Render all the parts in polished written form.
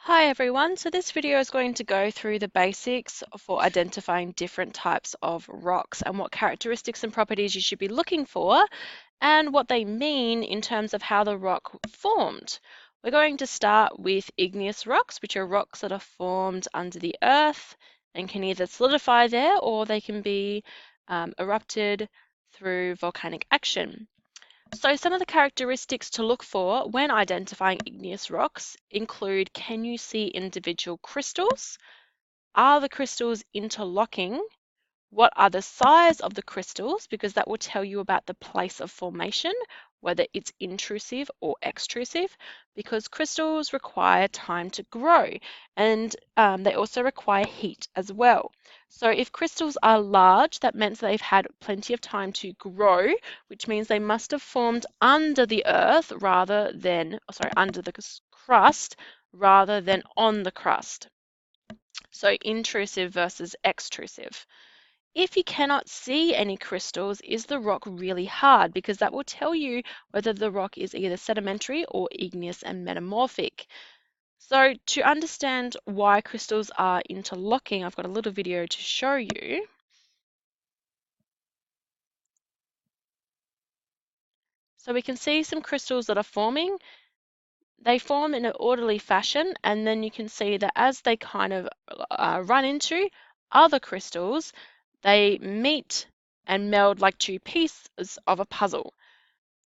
Hi everyone, so this video is going to go through the basics for identifying different types of rocks and what characteristics and properties you should be looking for and what they mean in terms of how the rock formed. We're going to start with igneous rocks, which are rocks that are formed under the earth and can either solidify there or they can be erupted through volcanic action. So some of the characteristics to look for when identifying igneous rocks include, can you see individual crystals? Are the crystals interlocking? What are the size of the crystals? Because that will tell you about the place of formation, whether it's intrusive or extrusive, because crystals require time to grow and they also require heat as well. So if crystals are large, that means they've had plenty of time to grow, which means they must have formed under the earth rather than, under the crust rather than on the crust. So intrusive versus extrusive. If you cannot see any crystals, is the rock really hard? Because that will tell you whether the rock is either sedimentary or igneous and metamorphic. So to understand why crystals are interlocking, I've got a little video to show you. So we can see some crystals that are forming. They form in an orderly fashion, and then you can see that as they kind of run into other crystals, they meet and meld like two pieces of a puzzle.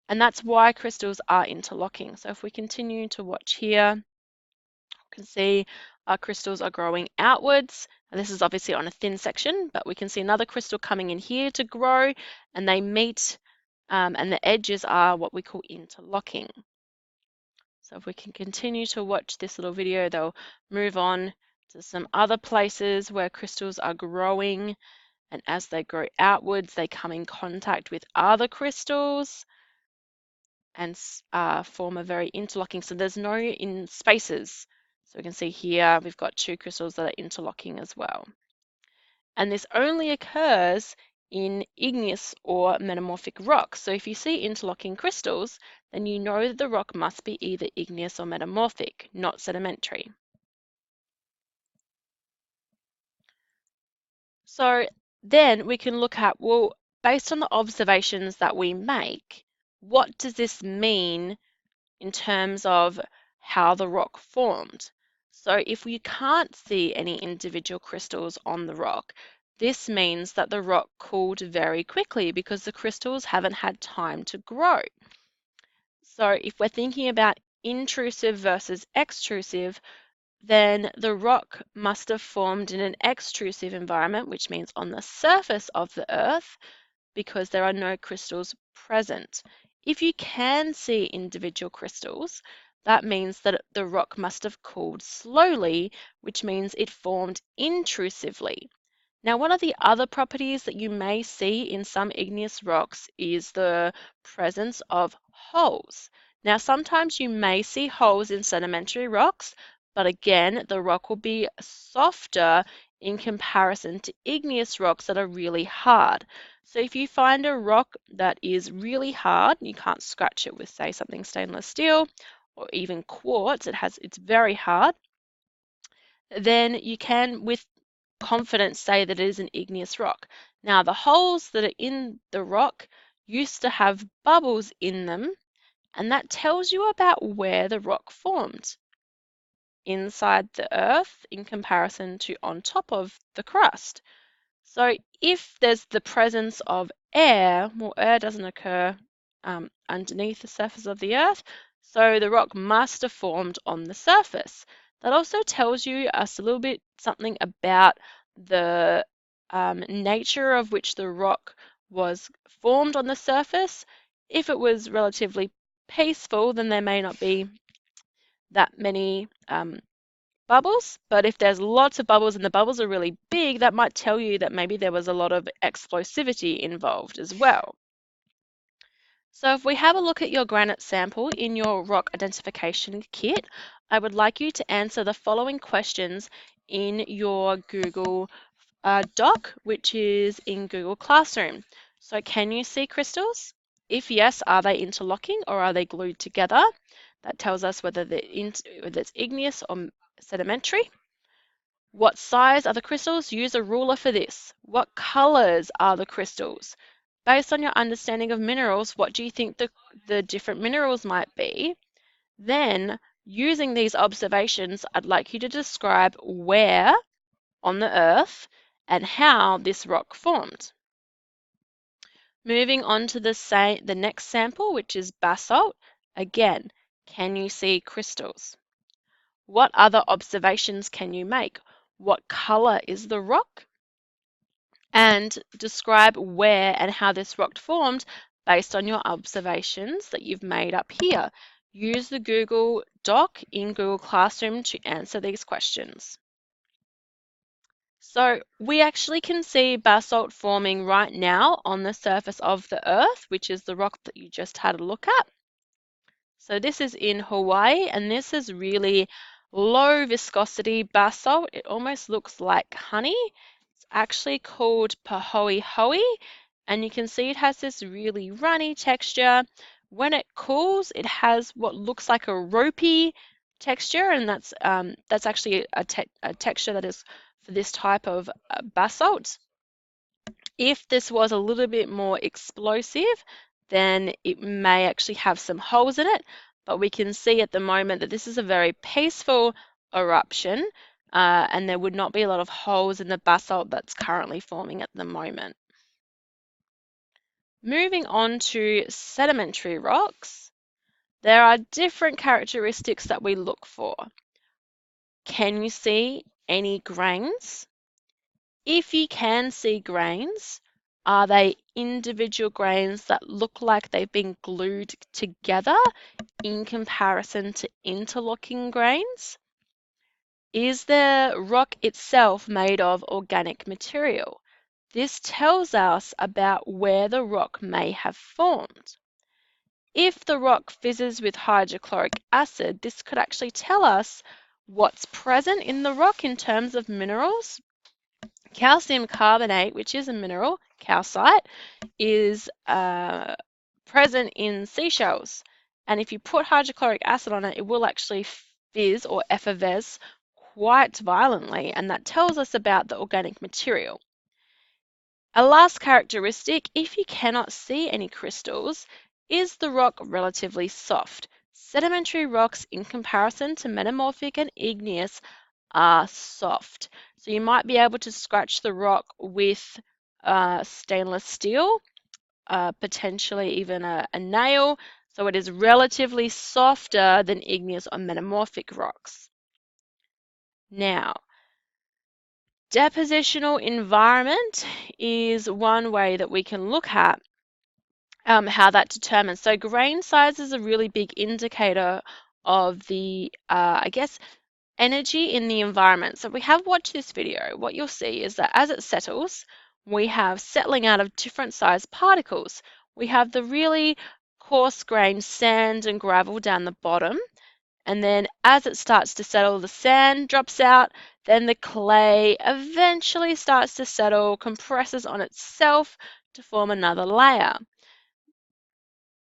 And that's why crystals are interlocking. So if we continue to watch here, you can see our crystals are growing outwards. And this is obviously on a thin section, but we can see another crystal coming in here to grow, and they meet, and the edges are what we call interlocking. So if we can continue to watch this little video, they'll move on to some other places where crystals are growing. And as they grow outwards, they come in contact with other crystals and form a very interlocking. So there's no in spaces. So we can see here we've got two crystals that are interlocking as well. And this only occurs in igneous or metamorphic rocks. So if you see interlocking crystals, then you know that the rock must be either igneous or metamorphic, not sedimentary. So then we can look at, well, based on the observations that we make, what does this mean in terms of how the rock formed? So if we can't see any individual crystals on the rock, this means that the rock cooled very quickly because the crystals haven't had time to grow. So if we're thinking about intrusive versus extrusive, then the rock must have formed in an extrusive environment, which means on the surface of the earth, because there are no crystals present. If you can see individual crystals, that means that the rock must have cooled slowly, which means it formed intrusively. Now, one of the other properties that you may see in some igneous rocks is the presence of holes. Now, sometimes you may see holes in sedimentary rocks, but again, the rock will be softer in comparison to igneous rocks that are really hard. So if you find a rock that is really hard, you can't scratch it with, say, something stainless steel or even quartz, it's very hard, then you can, with confidence, say that it is an igneous rock. Now, the holes that are in the rock used to have bubbles in them, and that tells you about where the rock formed inside the earth in comparison to on top of the crust. So if there's the presence of air, well, air doesn't occur underneath the surface of the earth, so the rock must have formed on the surface. That also tells you us a little bit something about the nature of which the rock was formed on the surface. If it was relatively peaceful, then there may not be that many bubbles, but if there's lots of bubbles and the bubbles are really big, that might tell you that maybe there was a lot of explosivity involved as well. So if we have a look at your granite sample in your rock identification kit, I would like you to answer the following questions in your Google Doc, which is in Google Classroom. So can you see crystals? If yes, are they interlocking or are they glued together? That tells us whether it's igneous or sedimentary? What size are the crystals? Use a ruler for this. What colors are the crystals? Based on your understanding of minerals, what do you think the different minerals might be? Then, using these observations, I'd like you to describe where on the Earth and how this rock formed. Moving on to the next sample, which is basalt. Again, can you see crystals? What other observations can you make? What color is the rock? And describe where and how this rock formed based on your observations that you've made up here. Use the Google Doc in Google Classroom to answer these questions. So we actually can see basalt forming right now on the surface of the Earth, which is the rock that you just had a look at. So this is in Hawaii, and this is really low viscosity basalt. It almost looks like honey. It's actually called pahoehoe, and you can see it has this really runny texture. When it cools, it has what looks like a ropey texture, and that's actually a texture that is for this type of basalt. If this was a little bit more explosive, then it may actually have some holes in it, but we can see at the moment that this is a very peaceful eruption, and there would not be a lot of holes in the basalt that's currently forming at the moment. Moving on to sedimentary rocks, there are different characteristics that we look for. Can you see any grains? If you can see grains, are they individual grains that look like they've been glued together in comparison to interlocking grains? Is the rock itself made of organic material? This tells us about where the rock may have formed. If the rock fizzes with hydrochloric acid, this could actually tell us what's present in the rock in terms of minerals. Calcium carbonate, which is a mineral, calcite, is present in seashells. And if you put hydrochloric acid on it, it will actually fizz or effervesce quite violently, and that tells us about the organic material. A last characteristic, if you cannot see any crystals, is the rock relatively soft? Sedimentary rocks, in comparison to metamorphic and igneous, are soft. So you might be able to scratch the rock with stainless steel, potentially even a nail. So it is relatively softer than igneous or metamorphic rocks. Now, depositional environment is one way that we can look at how that determines. So grain size is a really big indicator of the, I guess, energy in the environment. So if we have watched this video, what you'll see is that as it settles, we have settling out of different sized particles. We have the really coarse grained sand and gravel down the bottom. And then as it starts to settle, the sand drops out, then the clay eventually starts to settle, compresses on itself to form another layer.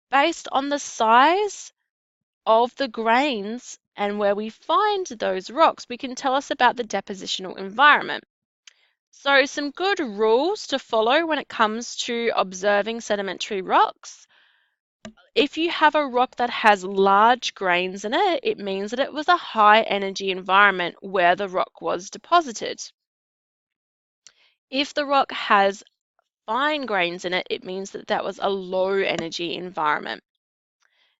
Based on the size of the grains and where we find those rocks, we can tell us about the depositional environment. So some good rules to follow when it comes to observing sedimentary rocks. If you have a rock that has large grains in it, it means that it was a high energy environment where the rock was deposited. If the rock has fine grains in it, it means that that was a low energy environment.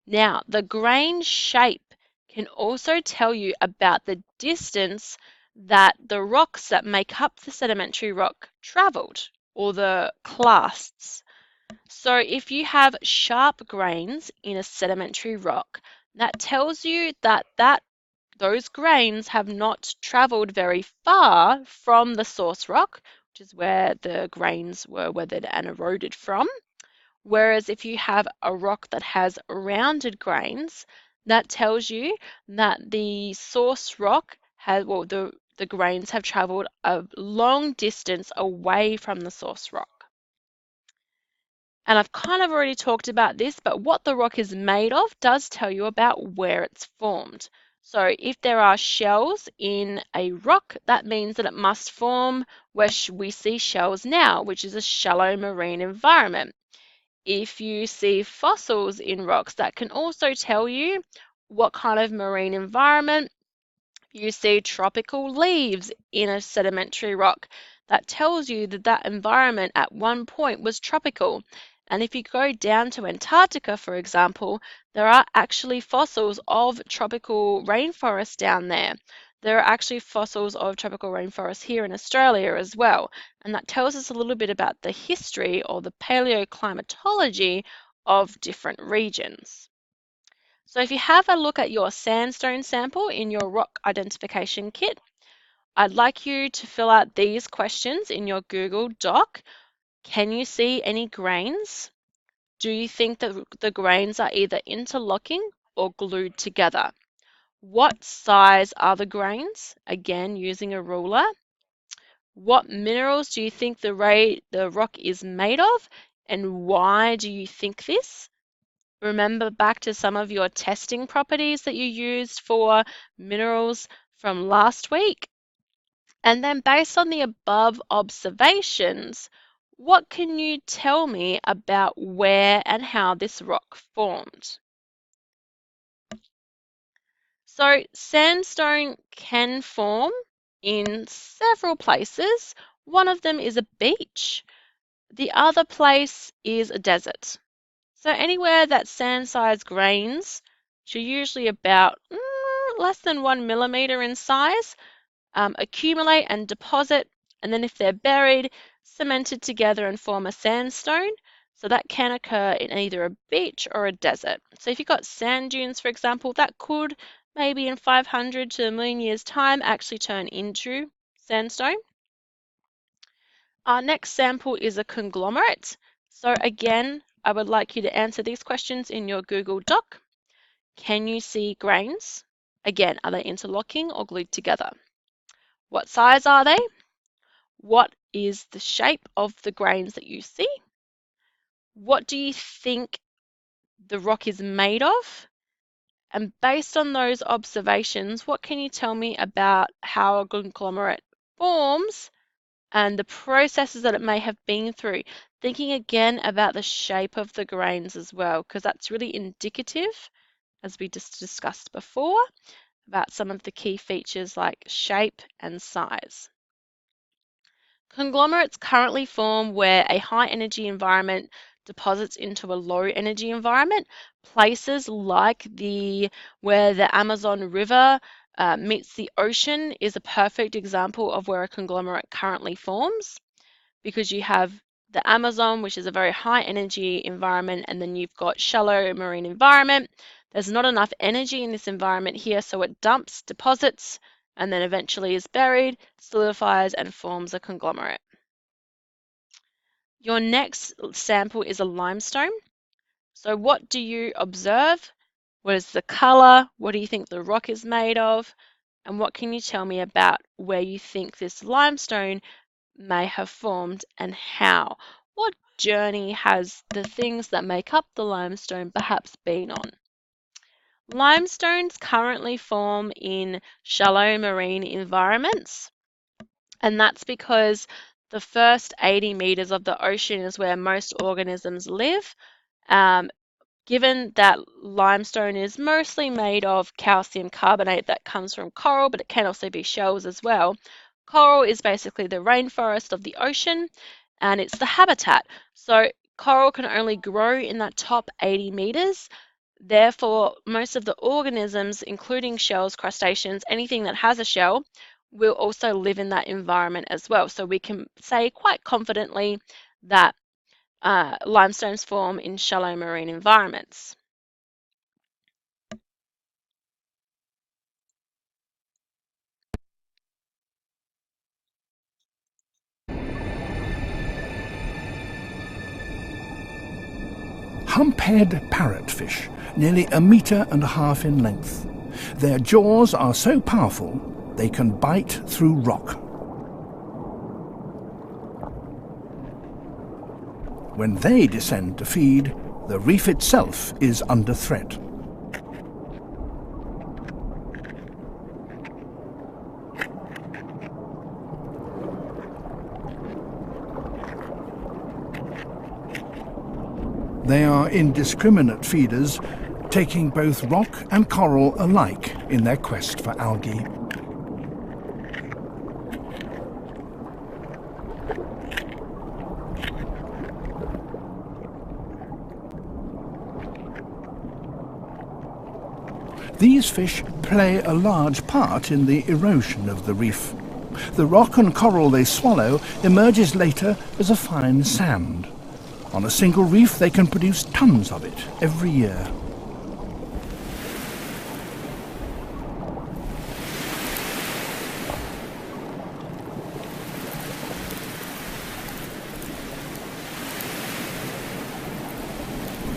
Now, the grain shape can also tell you about the distance that the rocks that make up the sedimentary rock traveled, or the clasts. So if you have sharp grains in a sedimentary rock, that tells you that those grains have not traveled very far from the source rock, which is where the grains were weathered and eroded from. Whereas if you have a rock that has rounded grains, that tells you that the source rock has, well, the grains have traveled a long distance away from the source rock. And I've kind of already talked about this, but what the rock is made of does tell you about where it's formed. So if there are shells in a rock, that means that it must form where we see shells now, which is a shallow marine environment. If you see fossils in rocks, that can also tell you what kind of marine environment. You see tropical leaves in a sedimentary rock. That tells you that that environment at one point was tropical. And if you go down to Antarctica, for example, there are actually fossils of tropical rainforest down there. There are actually fossils of tropical rainforest here in Australia as well. And that tells us a little bit about the history or the paleoclimatology of different regions. So if you have a look at your sandstone sample in your rock identification kit, I'd like you to fill out these questions in your Google Doc. Can you see any grains? Do you think that the grains are either interlocking or glued together? What size are the grains? Again, using a ruler. What minerals do you think the rock is made of? And why do you think this? Remember back to some of your testing properties that you used for minerals from last week. And then based on the above observations, what can you tell me about where and how this rock formed? So sandstone can form in several places. One of them is a beach. The other place is a desert. So anywhere that sand size grains, which are usually about less than 1 millimeter in size, accumulate and deposit, and then if they're buried, cemented together and form a sandstone. So that can occur in either a beach or a desert. So if you've got sand dunes, for example, that could maybe in 500 to a million years' time actually turn into sandstone. Our next sample is a conglomerate. So again, I would like you to answer these questions in your Google Doc. Can you see grains? Again, are they interlocking or glued together? What size are they? What is the shape of the grains that you see? What do you think the rock is made of? And based on those observations, what can you tell me about how a conglomerate forms and the processes that it may have been through? Thinking again about the shape of the grains as well, because that's really indicative, as we just discussed before, about some of the key features like shape and size. Conglomerates currently form where a high energy environment deposits into a low energy environment. Places like where the Amazon River meets the ocean is a perfect example of where a conglomerate currently forms, because you have the Amazon, which is a very high energy environment, and then you've got shallow marine environment. There's not enough energy in this environment here, so it dumps, deposits, and then eventually is buried, solidifies, and forms a conglomerate. Your next sample is a limestone. So what do you observe? What is the color? What do you think the rock is made of? And what can you tell me about where you think this limestone may have formed and how? What journey has the things that make up the limestone perhaps been on? Limestones currently form in shallow marine environments, and that's because the first 80 meters of the ocean is where most organisms live. Given that limestone is mostly made of calcium carbonate that comes from coral, but it can also be shells as well. Coral is basically the rainforest of the ocean, and it's the habitat. So coral can only grow in that top 80 meters. Therefore, most of the organisms, including shells, crustaceans, anything that has a shell, will also live in that environment as well. So we can say quite confidently that limestones form in shallow marine environments. Hump-head parrotfish, nearly 1.5 meters in length. Their jaws are so powerful they can bite through rock. When they descend to feed, the reef itself is under threat. They are indiscriminate feeders, taking both rock and coral alike in their quest for algae. These fish play a large part in the erosion of the reef. The rock and coral they swallow emerges later as a fine sand. On a single reef they can produce tons of it every year.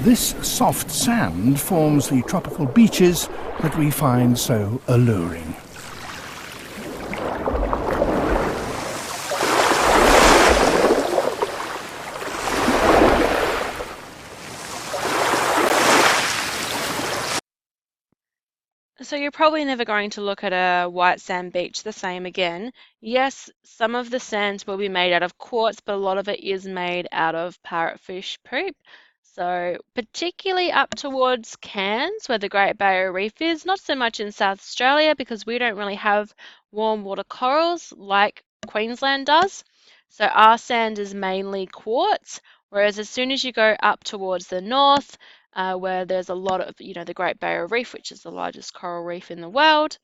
This soft sand forms the tropical beaches that we find so alluring. So you're probably never going to look at a white sand beach the same again. Yes, some of the sands will be made out of quartz, but a lot of it is made out of parrotfish poop. So particularly up towards Cairns, where the Great Barrier Reef is, not so much in South Australia because we don't really have warm water corals like Queensland does. So our sand is mainly quartz, whereas as soon as you go up towards the north, where there's a lot of, the Great Barrier Reef, which is the largest coral reef in the world.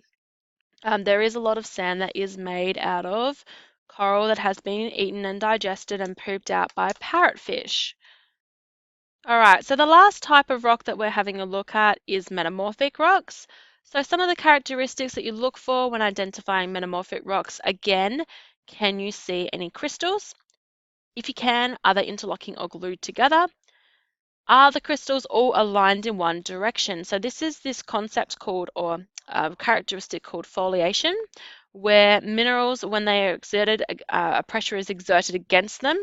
There is a lot of sand that is made out of coral that has been eaten and digested and pooped out by parrotfish. All right, so the last type of rock that we're having a look at is metamorphic rocks. So some of the characteristics that you look for when identifying metamorphic rocks, again, can you see any crystals? If you can, are they interlocking or glued together? Are the crystals all aligned in one direction? So this is this concept called, or characteristic called foliation, where minerals, when they are exerted, a pressure is exerted against them,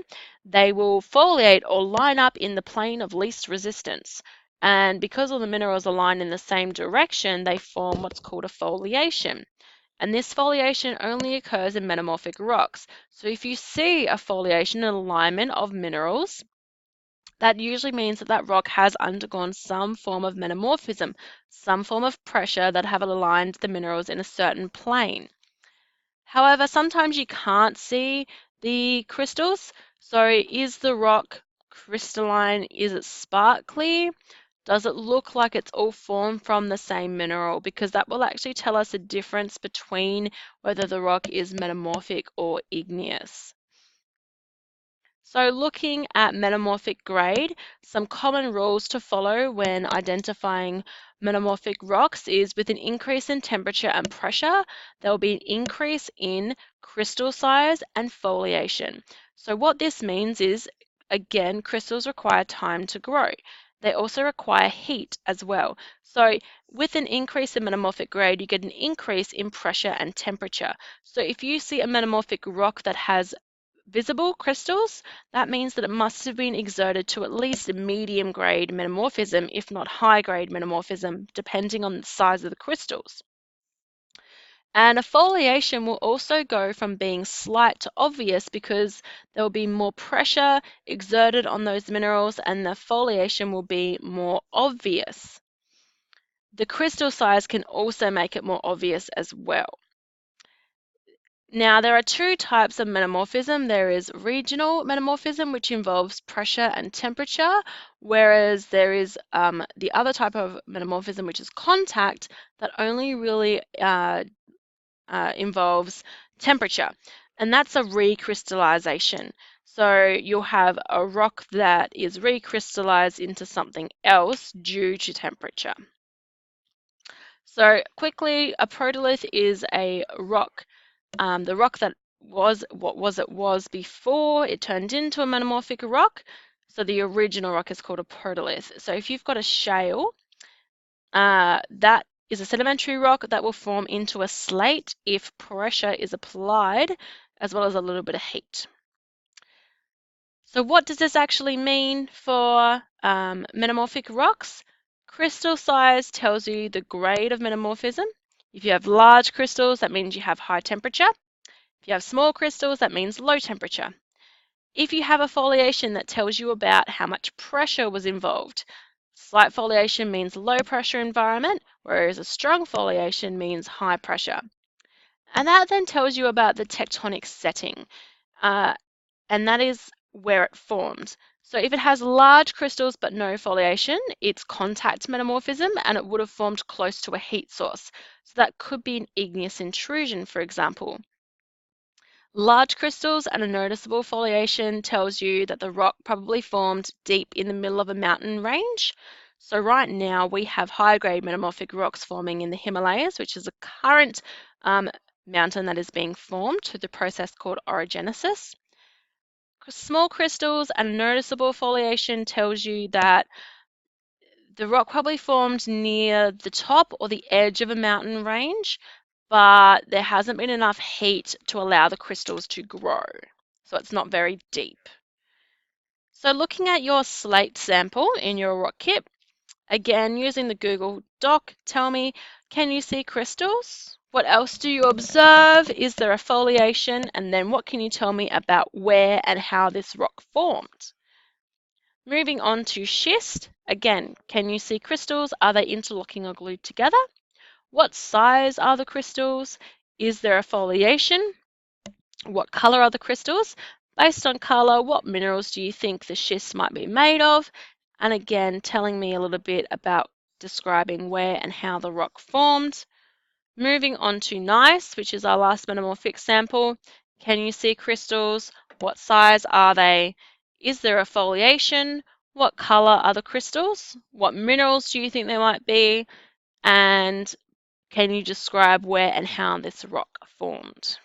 they will foliate or line up in the plane of least resistance. And because all the minerals align in the same direction, they form what's called a foliation. And this foliation only occurs in metamorphic rocks. So if you see a foliation and alignment of minerals, that usually means that that rock has undergone some form of metamorphism, some form of pressure that have aligned the minerals in a certain plane. However, sometimes you can't see the crystals. So is the rock crystalline? Is it sparkly? Does it look like it's all formed from the same mineral? Because that will actually tell us a difference between whether the rock is metamorphic or igneous. So looking at metamorphic grade, some common rules to follow when identifying metamorphic rocks is with an increase in temperature and pressure, there will be an increase in crystal size and foliation. So what this means is, again, crystals require time to grow. They also require heat as well. So with an increase in metamorphic grade, you get an increase in pressure and temperature. So if you see a metamorphic rock that has visible crystals, that means that it must have been exerted to at least a medium grade metamorphism, if not high grade metamorphism, depending on the size of the crystals. And a foliation will also go from being slight to obvious because there will be more pressure exerted on those minerals and the foliation will be more obvious. The crystal size can also make it more obvious as well. Now, there are two types of metamorphism. There is regional metamorphism, which involves pressure and temperature, whereas there is the other type of metamorphism, which is contact, that only really involves temperature, and that's a recrystallization. So you'll have a rock that is recrystallized into something else due to temperature. So quickly, a protolith is a rock. The rock that was it was before it turned into a metamorphic rock. So the original rock is called a protolith. So if you've got a shale, that is a sedimentary rock that will form into a slate if pressure is applied, as well as a little bit of heat. So what does this actually mean for metamorphic rocks? Crystal size tells you the grade of metamorphism. If you have large crystals, that means you have high temperature. If you have small crystals, that means low temperature. If you have a foliation that tells you about how much pressure was involved, slight foliation means low pressure environment, whereas a strong foliation means high pressure. And that then tells you about the tectonic setting, uh, and that is where it formed. So if it has large crystals but no foliation, it's contact metamorphism and it would have formed close to a heat source. So that could be an igneous intrusion, for example. Large crystals and a noticeable foliation tells you that the rock probably formed deep in the middle of a mountain range. So right now we have high-grade metamorphic rocks forming in the Himalayas, which is a current mountain that is being formed through the process called orogenesis. Small crystals and noticeable foliation tells you that the rock probably formed near the top or the edge of a mountain range, but there hasn't been enough heat to allow the crystals to grow. So it's not very deep. So looking at your slate sample in your rock kit, again using the Google Doc, tell me, can you see crystals? What else do you observe? Is there a foliation? And then what can you tell me about where and how this rock formed? Moving on to schist, again, can you see crystals? Are they interlocking or glued together? What size are the crystals? Is there a foliation? What color are the crystals? Based on color, what minerals do you think the schist might be made of? And again, telling me a little bit about describing where and how the rock formed. Moving on to gneiss, which is our last metamorphic sample. Can you see crystals? What size are they? Is there a foliation? What color are the crystals? What minerals do you think they might be? And can you describe where and how this rock formed?